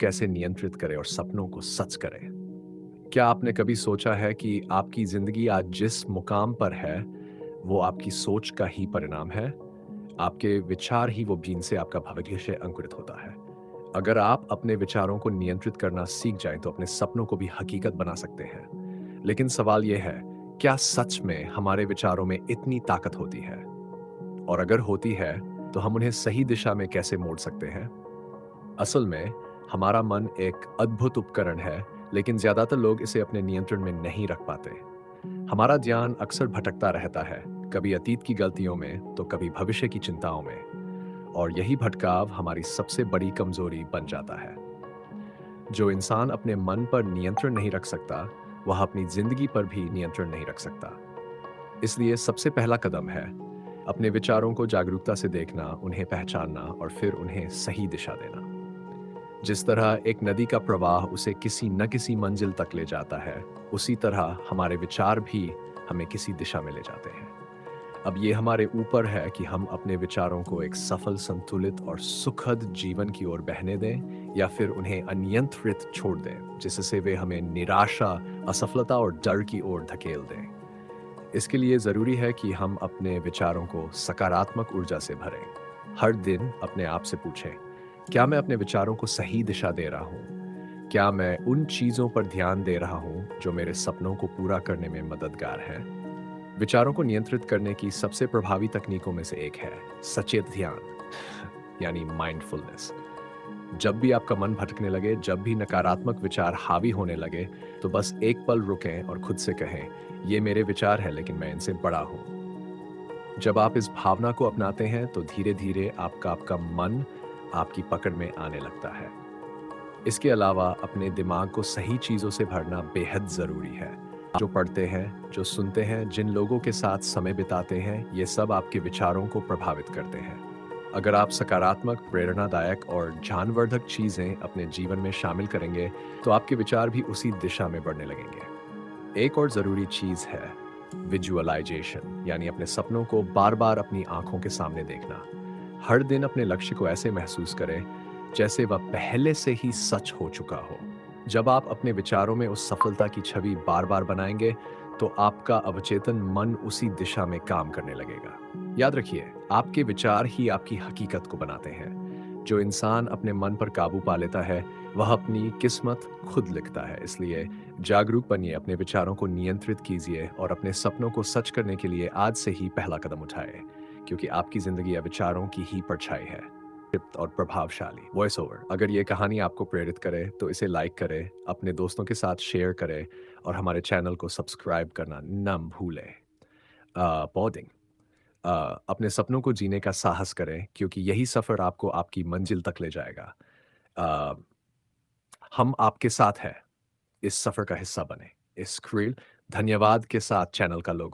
कैसे नियंत्रित करें और सपनों को सच करें। क्या आपने कभी सोचा है कि आपकी ज़िंदगी आज जिस मुकाम पर है, वो आपकी सोच का ही परिणाम है? आपके विचार ही वो बीन से आपका भविष्य अंकुरित होता है। अगर आप अपने विचारों को नियंत्रित करना सीख जाएँ, तो अपने सपनों को भी हकीकत बना सकते हैं। लेकिन सवाल ये है, क्या सच में हमारे विचारों में इतनी ताकत होती है? और अगर होती है, तो हम उन्हें सही दिशा में कैसे मोड़ सकते हैं? असल में हमारा मन एक अद्भुत उपकरण है, लेकिन ज्यादातर लोग इसे अपने नियंत्रण में नहीं रख पाते। हमारा ध्यान अक्सर भटकता रहता है, कभी अतीत की गलतियों में तो कभी भविष्य की चिंताओं में। और यही भटकाव हमारी सबसे बड़ी कमजोरी बन जाता है। जो इंसान अपने मन पर नियंत्रण नहीं रख सकता, वह अपनी जिंदगी पर भी नियंत्रण नहीं रख सकता। इसलिए सबसे पहला कदम है अपने विचारों को जागरूकता से देखना, उन्हें पहचानना और फिर उन्हें सही दिशा देना। जिस तरह एक नदी का प्रवाह उसे किसी न किसी मंजिल तक ले जाता है, उसी तरह हमारे विचार भी हमें किसी दिशा में ले जाते हैं। अब ये हमारे ऊपर है कि हम अपने विचारों को एक सफल, संतुलित और सुखद जीवन की ओर बहने दें या फिर उन्हें अनियंत्रित छोड़ दें, जिससे वे हमें निराशा, असफलता और डर की ओर धकेल दें। इसके लिए ज़रूरी है कि हम अपने विचारों को सकारात्मक ऊर्जा से भरें। हर दिन अपने आप से पूछें, क्या मैं अपने विचारों को सही दिशा दे रहा हूँ? क्या मैं उन चीज़ों पर ध्यान दे रहा हूँ जो मेरे सपनों को पूरा करने में मददगार हैं? विचारों को नियंत्रित करने की सबसे प्रभावी तकनीकों में से एक है सचेत ध्यान, यानी माइंडफुलनेस। जब भी आपका मन भटकने लगे, जब भी नकारात्मक विचार हावी होने लगे, तो बस एक पल रुकें और खुद से कहें, ये मेरे विचार हैं लेकिन मैं इनसे बड़ा हूँ। जब आप इस भावना को अपनाते हैं, तो धीरे-धीरे आपका आपका मन आपकी पकड़ में आने लगता है। इसके अलावा अपने दिमाग को सही चीज़ों से भरना बेहद ज़रूरी है। जो पढ़ते हैं, जो सुनते हैं, जिन लोगों के साथ समय बिताते हैं, ये सब आपके विचारों को प्रभावित करते हैं। अगर आप सकारात्मक, प्रेरणादायक और ज्ञानवर्धक चीज़ें अपने जीवन में शामिल करेंगे, तो आपके विचार भी उसी दिशा में बढ़ने लगेंगे। एक और ज़रूरी चीज़ है विजुअलाइजेशन, यानी अपने सपनों को बार-बार अपनी आँखों के सामने देखना। हर दिन अपने लक्ष्य को ऐसे महसूस करें जैसे वह पहले से ही सच हो चुका हो। जब आप अपने विचारों में उस सफलता की छवि बार-बार बनाएंगे, तो आपका अवचेतन मन उसी दिशा में काम करने लगेगा। याद रखिए, आपके विचार ही आपकी हकीकत को बनाते हैं। जो इंसान अपने मन पर काबू पा लेता है, वह अपनी किस्मत खुद लिखता है। इसलिए जागरूक बनिए, अपने विचारों को नियंत्रित कीजिए और अपने सपनों को सच करने के लिए आज से ही पहला कदम उठाएं, क्योंकि आपकी जिंदगी विचारों की ही परछाई है। और प्रभावशाली वॉइस ओवर। अगर ये कहानी आपको प्रेरित करे, तो इसे लाइक करें, अपने दोस्तों के साथ शेयर करें और हमारे चैनल को सब्सक्राइब करना न भूलें। पॉडिंग अपने सपनों को जीने का साहस करें, क्योंकि यही सफर आपको आपकी मंजिल तक ले जाएगा। अ, हम आपके साथ हैं, इस सफर का हिस्सा बने। इस क्रिल धन्यवाद के साथ चैनल का लोगो